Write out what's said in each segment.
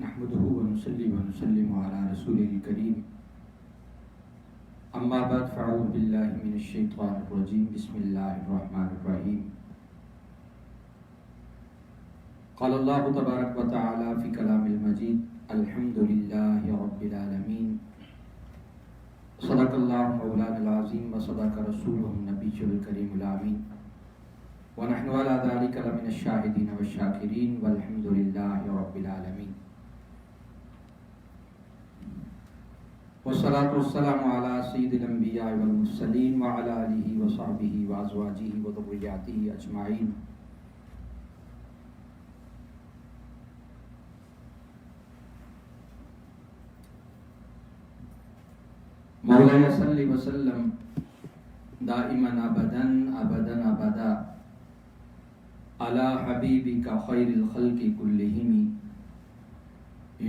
نحمده ونصلي ونسلم على رسوله الكريم أما بعد فأعوذ بالله من الشيطان الرجيم بسم الله الرحمن الرحيم قال الله تبارك وتعالى في كلام المجيد الحمد لله رب العالمين صدق الله مولانا العظيم وصدق رسوله النبي الكريم الأمين ونحن على ذلك لمن الشاهدين والشاكرين والحمد لله رب العالمين والصلاة والسلام على سيد الأنبياء والمرسلين وعلى آله وصحبه وأزواجه وذرياته أجمعين مولاي صل وسلم دائما أبدا أبدا أبدا على حبيبك خير الخلق كلهم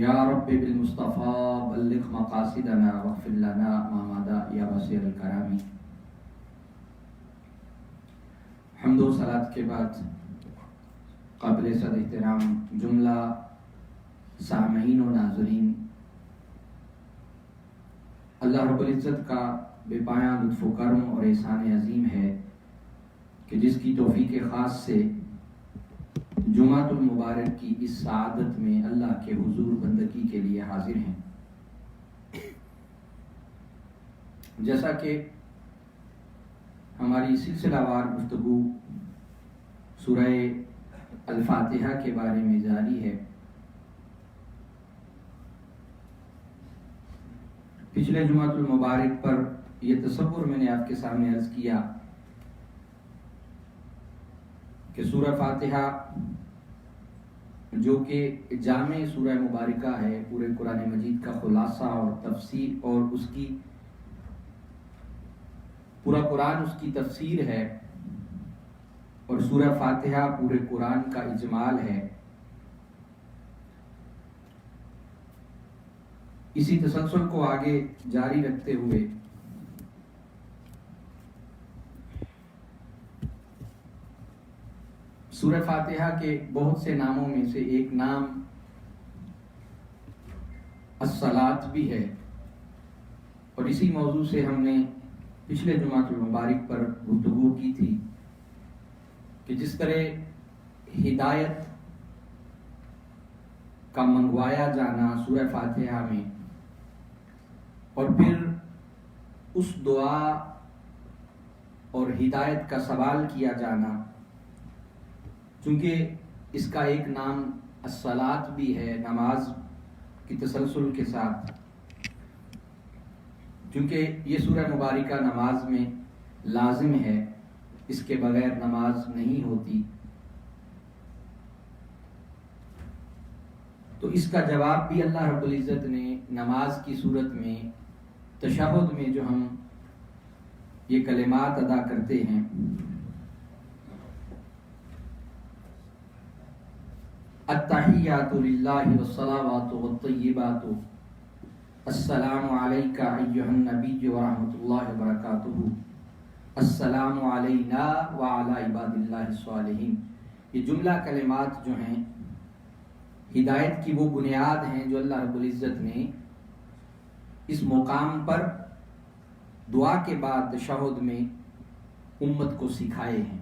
یا رب بالمصطفى بلغ مقاصدنا واغفر لنا ما مضى یا بصیر الکرامی۔ حمد و صلات کے بعد قابل صد احترام جملہ سامعین و ناظرین، اللہ رب العزت کا بے پایاں لطف و کرم اور احسان عظیم ہے کہ جس کی توفیق خاص سے جمعۃ المبارک کی اس سعادت میں اللہ کے حضور بندگی کے لیے حاضر ہیں۔ جیسا کہ ہماری سلسلہ وار گفتگو سورہ الفاتحہ کے بارے میں جاری ہے، پچھلے جمعۃ المبارک پر یہ تصور میں نے آپ کے سامنے عرض کیا کہ سورہ فاتحہ جو کہ جامع سورہ مبارکہ ہے، پورے قرآن مجید کا خلاصہ اور تفسیر، اور اس کی پورا قرآن اس کی تفسیر ہے، اور سورہ فاتحہ پورے قرآن کا اجمال ہے۔ اسی تسلسل کو آگے جاری رکھتے ہوئے سورہ فاتحہ کے بہت سے ناموں میں سے ایک نام الصلاۃ بھی ہے، اور اسی موضوع سے ہم نے پچھلے جمعہ المبارک پر گفتگو کی تھی کہ جس طرح ہدایت کا منگوایا جانا سورہ فاتحہ میں، اور پھر اس دعا اور ہدایت کا سوال کیا جانا، چونکہ اس کا ایک نام الصلاۃ بھی ہے، نماز کی تسلسل کے ساتھ، چونکہ یہ سورہ مبارکہ نماز میں لازم ہے، اس کے بغیر نماز نہیں ہوتی، تو اس کا جواب بھی اللہ رب العزت نے نماز کی صورت میں تشہد میں جو ہم یہ کلمات ادا کرتے ہیں، التحیات للہ والصلاوات والطیبات السلام علیکہ ایہا النبی ورحمۃ اللہ وبرکاتہ السلام علینا وعلی عباد اللہ الصالحین، یہ جملہ کلمات جو ہیں ہدایت کی وہ بنیاد ہیں جو اللہ رب العزت نے اس مقام پر دعا کے بعد تشہد میں امت کو سکھائے ہیں،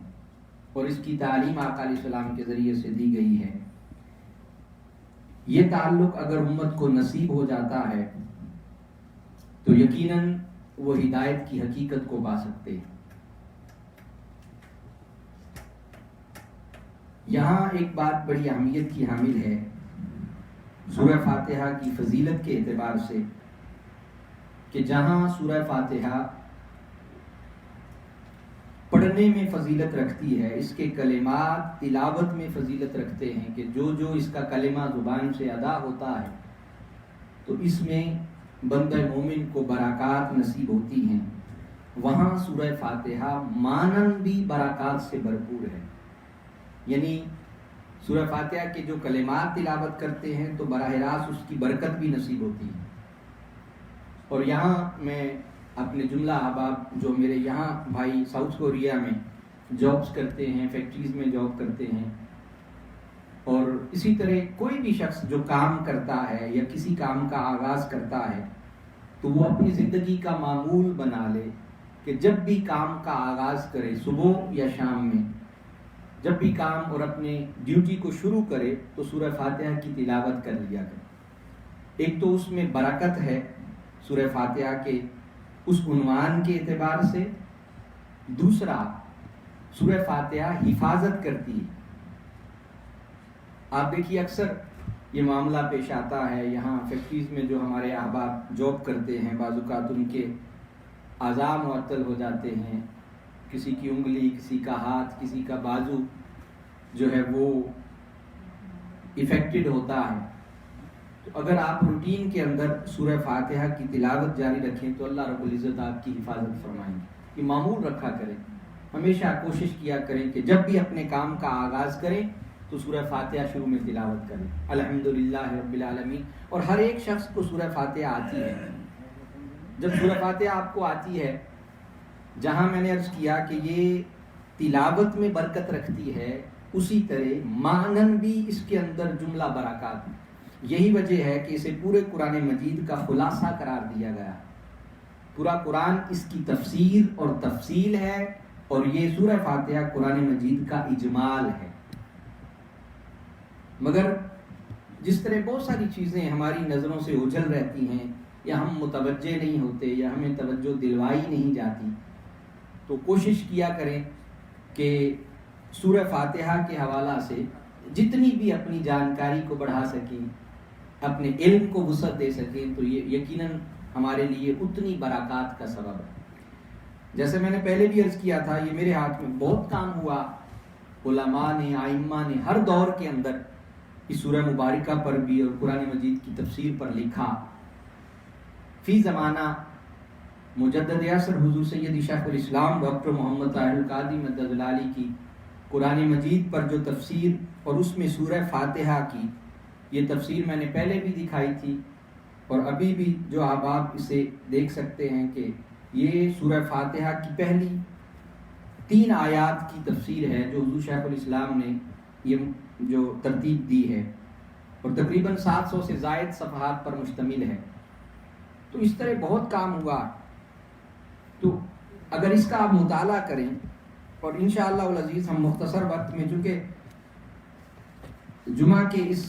اور اس کی تعلیم آقا علیہ السلام کے ذریعے سے دی گئی ہے۔ یہ تعلق اگر امت کو نصیب ہو جاتا ہے تو یقیناً وہ ہدایت کی حقیقت کو پا سکتے ہیں۔ یہاں ایک بات بڑی اہمیت کی حامل ہے سورہ فاتحہ کی فضیلت کے اعتبار سے، کہ جہاں سورہ فاتحہ پڑھنے میں فضیلت رکھتی ہے، اس کے کلمات تلاوت میں فضیلت رکھتے ہیں کہ جو اس کا کلمہ زبان سے ادا ہوتا ہے تو اس میں بندہ مومن کو برکات نصیب ہوتی ہیں، وہاں سورہ فاتحہ مانن بھی برکات سے بھرپور ہے، یعنی سورہ فاتحہ کے جو کلمات تلاوت کرتے ہیں تو براہ راست اس کی برکت بھی نصیب ہوتی ہے۔ اور یہاں میں اپنے جملہ احباب جو میرے یہاں بھائی ساؤتھ کوریا میں جابس کرتے ہیں، فیکٹریز میں جاب کرتے ہیں، اور اسی طرح کوئی بھی شخص جو کام کرتا ہے یا کسی کام کا آغاز کرتا ہے تو وہ اپنی زندگی کا معمول بنا لے کہ جب بھی کام کا آغاز کرے، صبح یا شام میں جب بھی کام اور اپنے ڈیوٹی کو شروع کرے تو سورہ فاتحہ کی تلاوت کر لیا کرے۔ ایک تو اس میں برکت ہے سورہ فاتحہ کے اس عنوان کے اعتبار سے، دوسرا سورہ فاتحہ حفاظت کرتی ہے۔ آپ دیکھیے اکثر یہ معاملہ پیش آتا ہے، یہاں فیکٹریز میں جو ہمارے احباب جاب کرتے ہیں بعض اوقات ان کے اعضاء معطل ہو جاتے ہیں، کسی کی انگلی، کسی کا ہاتھ، کسی کا بازو جو ہے وہ افیکٹڈ ہوتا ہے، تو اگر آپ روٹین کے اندر سورہ فاتحہ کی تلاوت جاری رکھیں تو اللہ رب العزت آپ کی حفاظت فرمائیں گے۔ یہ معمول رکھا کریں، ہمیشہ کوشش کیا کریں کہ جب بھی اپنے کام کا آغاز کریں تو سورہ فاتحہ شروع میں تلاوت کریں، الحمدللہ رب العالمین۔ اور ہر ایک شخص کو سورہ فاتحہ آتی ہے۔ جب سورہ فاتحہ آپ کو آتی ہے، جہاں میں نے عرض کیا کہ یہ تلاوت میں برکت رکھتی ہے، اسی طرح معنن بھی اس کے اندر جملہ برکات ہے۔ یہی وجہ ہے کہ اسے پورے قرآن مجید کا خلاصہ قرار دیا گیا۔ پورا قرآن اس کی تفسیر اور تفصیل ہے، اور یہ سورہ فاتحہ قرآن مجید کا اجمال ہے۔ مگر جس طرح بہت ساری چیزیں ہماری نظروں سے اوجھل رہتی ہیں، یا ہم متوجہ نہیں ہوتے، یا ہمیں توجہ دلوائی نہیں جاتی، تو کوشش کیا کریں کہ سورہ فاتحہ کے حوالہ سے جتنی بھی اپنی جانکاری کو بڑھا سکیں، اپنے علم کو وسعت دے سکیں، تو یہ یقیناً ہمارے لیے اتنی برکات کا سبب ہے۔ جیسے میں نے پہلے بھی عرض کیا تھا، یہ میرے ہاتھ میں بہت کام ہوا، علماء نے، ائمہ نے ہر دور کے اندر اس سورہ مبارکہ پر بھی اور قرآن مجید کی تفسیر پر لکھا۔ فی زمانہ مجدد عصر حضور سید شیخ الاسلام ڈاکٹر محمد طاہر القادری مدد العالی کی قرآن مجید پر جو تفسیر اور اس میں سورہ فاتحہ کی یہ تفسیر میں نے پہلے بھی دکھائی تھی، اور ابھی بھی جو آپ اسے دیکھ سکتے ہیں کہ یہ سورہ فاتحہ کی پہلی 3 آیات کی تفسیر ہے جو حضور شیخ الاسلام نے یہ جو ترتیب دی ہے، اور تقریباً 700 سے زائد صفحات پر مشتمل ہے۔ تو اس طرح بہت کام ہوا، تو اگر اس کا آپ مطالعہ کریں، اور انشاءاللہ العزیز ہم مختصر وقت میں، چونکہ جمعہ کے اس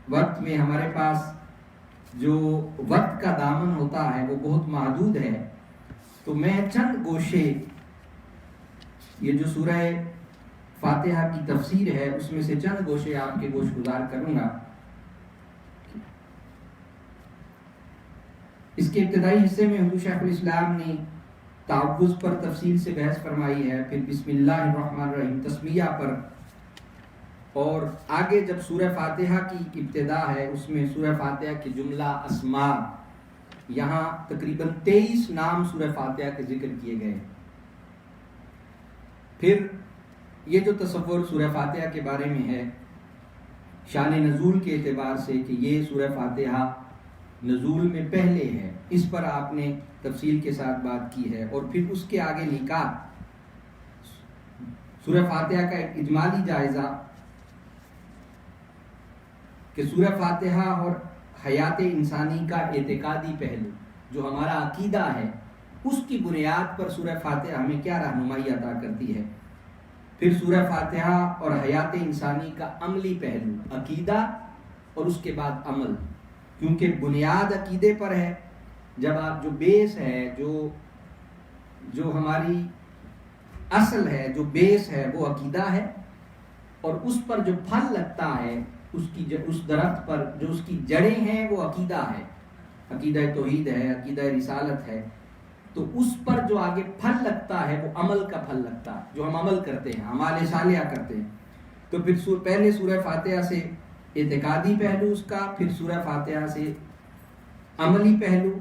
وقت میں ہمارے پاس جو وقت کا دامن ہوتا ہے وہ بہت محدود ہے، تو میں چند گوشے یہ جو سورہ فاتحہ کی تفسیر ہے اس میں سے چند گوشے آپ کے گوش گزار کروں گا۔ اس کے ابتدائی حصے میں حضور شیخ الاسلام نے تعوذ پر تفصیل سے بحث فرمائی ہے، پھر بسم اللہ الرحمن الرحیم تسمیہ پر، اور آگے جب سورہ فاتحہ کی ابتدا ہے اس میں سورہ فاتحہ کے جملہ اسماء، یہاں تقریباً 23 نام سورہ فاتحہ کے ذکر کیے گئے۔ پھر یہ جو تصور سورہ فاتحہ کے بارے میں ہے شان نزول کے اعتبار سے کہ یہ سورہ فاتحہ نزول میں پہلے ہے، اس پر آپ نے تفصیل کے ساتھ بات کی ہے، اور پھر اس کے آگے لکھا سورہ فاتحہ کا ایک اجمالی جائزہ کہ سورہ فاتحہ اور حیات انسانی کا اعتقادی پہلو جو ہمارا عقیدہ ہے اس کی بنیاد پر سورہ فاتحہ ہمیں کیا رہنمائی عطا کرتی ہے، پھر سورہ فاتحہ اور حیات انسانی کا عملی پہلو عقیدہ اور اس کے بعد عمل، کیونکہ بنیاد عقیدے پر ہے۔ جب آپ جو بیس ہے، جو ہماری اصل ہے، جو بیس ہے وہ عقیدہ ہے، اور اس پر جو پھل لگتا ہے اس درخت پر جو اس کی جڑیں ہیں وہ عقیدہ ہے، عقیدہ توحید ہے، عقیدہ رسالت ہے، تو اس پر جو آگے پھل لگتا ہے وہ عمل کا پھل لگتا ہے، جو ہم عمل کرتے ہیں، اعمال صالحہ کرتے ہیں۔ تو پھر پہلے سورہ فاتحہ سے اعتقادی پہلو اس کا، پھر سورہ فاتحہ سے عملی پہلو،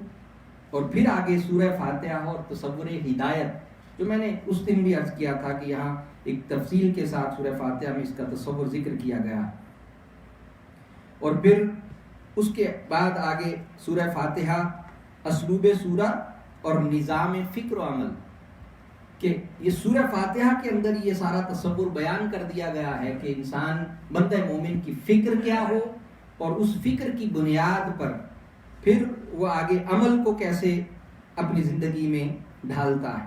اور پھر آگے سورہ فاتحہ اور تصور ہدایت، جو میں نے اس دن بھی عرض کیا تھا کہ یہاں ایک تفصیل کے ساتھ سورہ فاتحہ میں اس کا تصور ذکر کیا گیا، اور پھر اس کے بعد آگے سورہ فاتحہ اسلوب سورہ اور نظام فکر و عمل، کہ یہ سورہ فاتحہ کے اندر یہ سارا تصور بیان کر دیا گیا ہے کہ انسان بندہ مومن کی فکر کیا ہو اور اس فکر کی بنیاد پر پھر وہ آگے عمل کو کیسے اپنی زندگی میں ڈھالتا ہے۔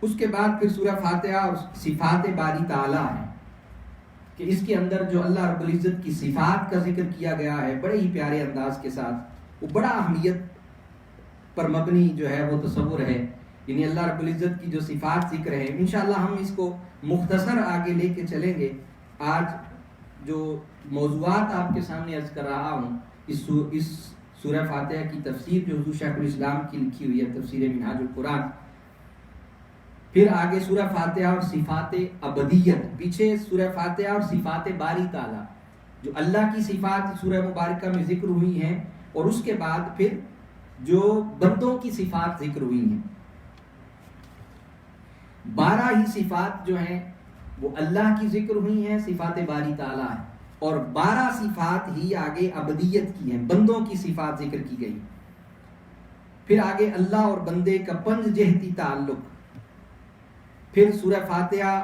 اس کے بعد پھر سورہ فاتحہ اور صفات باری تعالیٰ ہے کہ اس کے اندر جو اللہ رب العزت کی صفات کا ذکر کیا گیا ہے بڑے ہی پیارے انداز کے ساتھ، وہ بڑا اہمیت پر مبنی جو ہے وہ تصور ہے، یعنی اللہ رب العزت کی جو صفات ذکر ہے۔ انشاءاللہ ہم اس کو مختصر آگے لے کے چلیں گے۔ آج جو موضوعات آپ کے سامنے عرض کر رہا ہوں، اس سورہ فاتحہ کی تفسیر جو حضور شیخ الاسلام کی لکھی ہوئی ہے، تفسیر منہاج القرآن، پھر آگے سورہ فاتحہ اور صفات ابدیت، پیچھے سورہ فاتحہ اور صفات باری تعالیٰ، جو اللہ کی صفات سورہ مبارکہ میں ذکر ہوئی ہیں، اور اس کے بعد پھر جو بندوں کی صفات ذکر ہوئی ہیں۔ 12 ہی صفات جو ہیں وہ اللہ کی ذکر ہوئی ہیں، صفات باری تعالیٰ ہے، اور 12 صفات ہی آگے ابدیت کی ہیں، بندوں کی صفات ذکر کی گئی۔ پھر آگے اللہ اور بندے کا پنج جہتی تعلق، پھر سورہ فاتحہ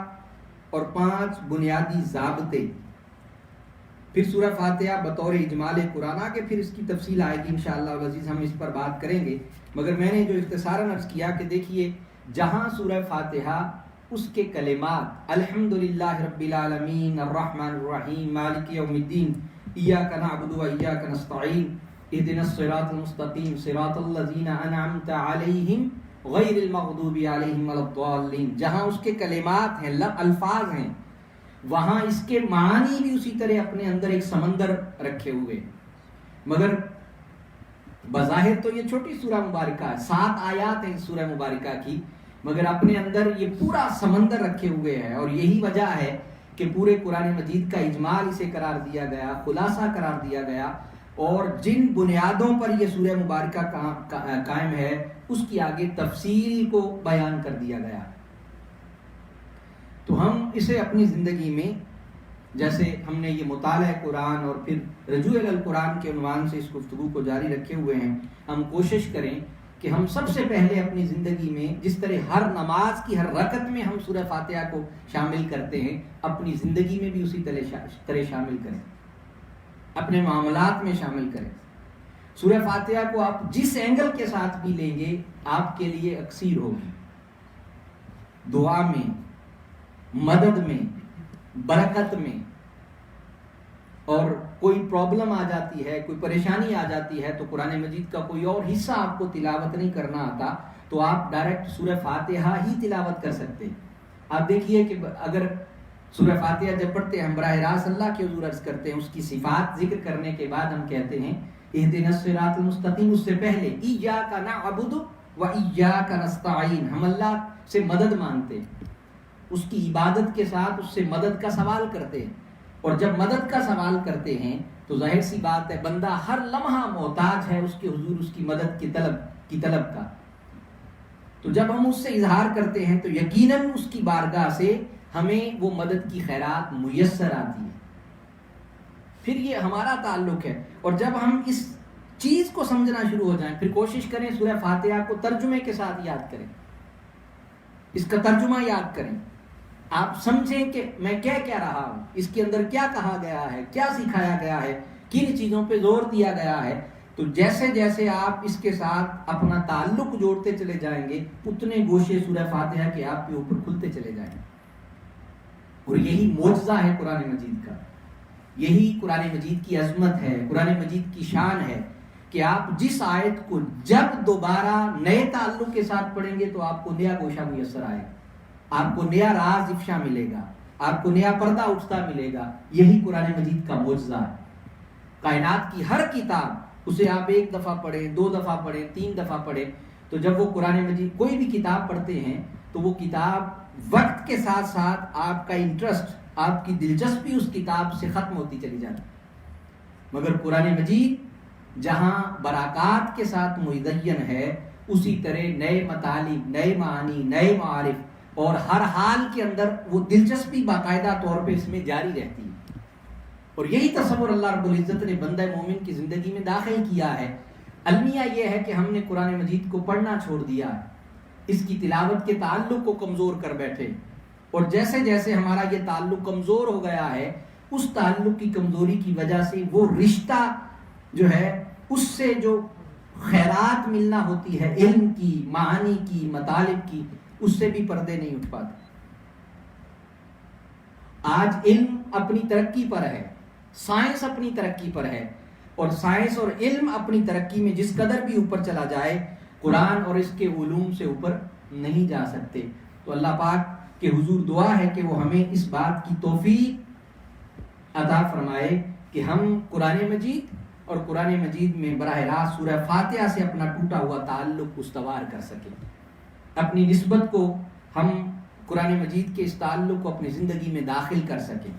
اور 5 بنیادی ضابطے، پھر سورہ فاتحہ بطور اجمال قرآن، آگے پھر اس کی تفصیل آئے گی انشاءاللہ العزیز، ہم اس پر بات کریں گے، مگر میں نے جو اختصاراً عرض کیا کہ دیکھیے جہاں سورہ فاتحہ اس کے کلمات الحمدللہ رب العالمین الرحمن الرحیم مالک یوم الدین ایاک نعبد و ایاک نستعین اہدنا الصراط المستقیم صراط الذین انعمت علیہم غیر المغضوب علیہم ولا الضالین، جہاں اس کے کلمات ہیں، الفاظ ہیں، وہاں اس کے معنی بھی اسی طرح اپنے اندر ایک سمندر رکھے ہوئے، مگر بظاہر تو یہ چھوٹی سورہ مبارکہ ہے، 7 آیات ہیں سورہ مبارکہ کی، مگر اپنے اندر یہ پورا سمندر رکھے ہوئے ہے، اور یہی وجہ ہے کہ پورے قرآن مجید کا اجمال اسے قرار دیا گیا، خلاصہ قرار دیا گیا، اور جن بنیادوں پر یہ سورہ مبارکہ قائم ہے اس کی آگے تفصیل کو بیان کر دیا گیا۔ تو ہم اسے اپنی زندگی میں، جیسے ہم نے یہ مطالعہ قرآن اور پھر رجوع الی القرآن کے عنوان سے اس گفتگو کو جاری رکھے ہوئے ہیں، ہم کوشش کریں کہ ہم سب سے پہلے اپنی زندگی میں جس طرح ہر نماز کی ہر رکعت میں ہم سورہ فاتحہ کو شامل کرتے ہیں، اپنی زندگی میں بھی اسی طرح شامل کریں، اپنے معاملات میں شامل کریں۔ سورہ فاتحہ کو آپ جس اینگل کے ساتھ بھی لیں گے آپ کے لیے اکثیر ہوگی، دعا میں، مدد میں، برکت میں، اور کوئی پرابلم آ جاتی ہے، کوئی پریشانی آ جاتی ہے تو قرآن مجید کا کوئی اور حصہ آپ کو تلاوت نہیں کرنا آتا تو آپ ڈائریکٹ سورہ فاتحہ ہی تلاوت کر سکتے ہیں۔ آپ دیکھیے کہ اگر سورہ فاتحہ جب پڑھتے ہیں ہم براہ راست اللہ کے حضور عرض کرتے ہیں، اس کی صفات ذکر کرنے کے بعد ہم کہتے ہیں اہدنا الصراط المستقیم، اس سے پہلے ایاک نعبد و ایاک نستعین، ہم اللہ سے مدد مانگتے ہیں، اس کی عبادت کے ساتھ اس سے مدد کا سوال کرتے ہیں، اور جب مدد کا سوال کرتے ہیں تو ظاہر سی بات ہے بندہ ہر لمحہ محتاج ہے اس کے حضور، اس کی مدد کی طلب کا، تو جب ہم اس سے اظہار کرتے ہیں تو یقیناً اس کی بارگاہ سے ہمیں وہ مدد کی خیرات میسر آتی ہے، پھر یہ ہمارا تعلق ہے۔ اور جب ہم اس چیز کو سمجھنا شروع ہو جائیں، پھر کوشش کریں سورہ فاتحہ کو ترجمے کے ساتھ یاد کریں، اس کا ترجمہ یاد کریں، آپ سمجھیں کہ میں کیا کہہ رہا ہوں، اس کے اندر کیا کہا گیا ہے، کیا سکھایا گیا ہے، کن چیزوں پہ زور دیا گیا ہے۔ تو جیسے جیسے آپ اس کے ساتھ اپنا تعلق جوڑتے چلے جائیں گے اتنے گوشے سورہ فاتحہ کے آپ کے اوپر کھلتے چلے جائیں گے، اور یہی معجزہ ہے قرآن مجید کا، یہی قرآن مجید کی عظمت ہے، قرآن مجید کی شان ہے کہ آپ جس آیت کو جب دوبارہ نئے تعلق کے ساتھ پڑھیں گے تو آپ کو نیا گوشہ میسر آئے گا، آپ کو نیا راز افشا ملے گا، آپ کو نیا پردہ اٹھتا ملے گا۔ یہی قرآن مجید کا معجزہ ہے۔ کائنات کی ہر کتاب اسے آپ 1 دفعہ پڑھیں، 2 دفعہ پڑھیں، 3 دفعہ پڑھیں، تو جب وہ قرآن مجید کوئی بھی کتاب پڑھتے ہیں تو وہ کتاب وقت کے ساتھ ساتھ آپ کا انٹرسٹ، آپ کی دلچسپی اس کتاب سے ختم ہوتی چلی جاتی، مگر قرآن مجید جہاں برکات کے ساتھ مزین ہے اسی طرح نئے مطالب، نئے معانی، نئے معارف، اور ہر حال کے اندر وہ دلچسپی باقاعدہ طور پہ اس میں جاری رہتی ہے، اور یہی تصور اللہ رب العزت نے بندہ مومن کی زندگی میں داخل کیا ہے۔ المیہ یہ ہے کہ ہم نے قرآن مجید کو پڑھنا چھوڑ دیا ہے، اس کی تلاوت کے تعلق کو کمزور کر بیٹھے، اور جیسے جیسے ہمارا یہ تعلق کمزور ہو گیا ہے، اس تعلق کی کمزوری کی وجہ سے وہ رشتہ جو ہے اس سے جو خیرات ملنا ہوتی ہے، علم کی، معانی کی، مطالب کی، اس سے بھی پردے نہیں اٹھ پاتے۔ آج علم اپنی ترقی پر ہے، سائنس اپنی ترقی پر ہے، اور سائنس اور علم اپنی ترقی میں جس قدر بھی اوپر چلا جائے، قرآن اور اس کے علوم سے اوپر نہیں جا سکتے۔ تو اللہ پاک کے حضور دعا ہے کہ وہ ہمیں اس بات کی توفیق عطا فرمائے کہ ہم قرآن مجید اور قرآن مجید میں براہ راست سورہ فاتحہ سے اپنا ٹوٹا ہوا تعلق استوار کر سکیں، اپنی نسبت کو ہم قرآن مجید کے اس تعلق کو اپنی زندگی میں داخل کر سکیں۔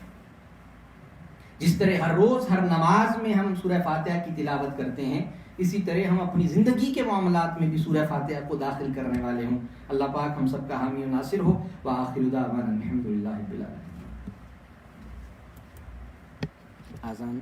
جس طرح ہر روز ہر نماز میں ہم سورہ فاتحہ کی تلاوت کرتے ہیں، اسی طرح ہم اپنی زندگی کے معاملات میں بھی سورہ فاتحہ کو داخل کرنے والے ہوں۔ اللہ پاک ہم سب کا حامی و ناصر ہو۔ وآخر دعوانا الحمدللہ رب العالمین۔ آذان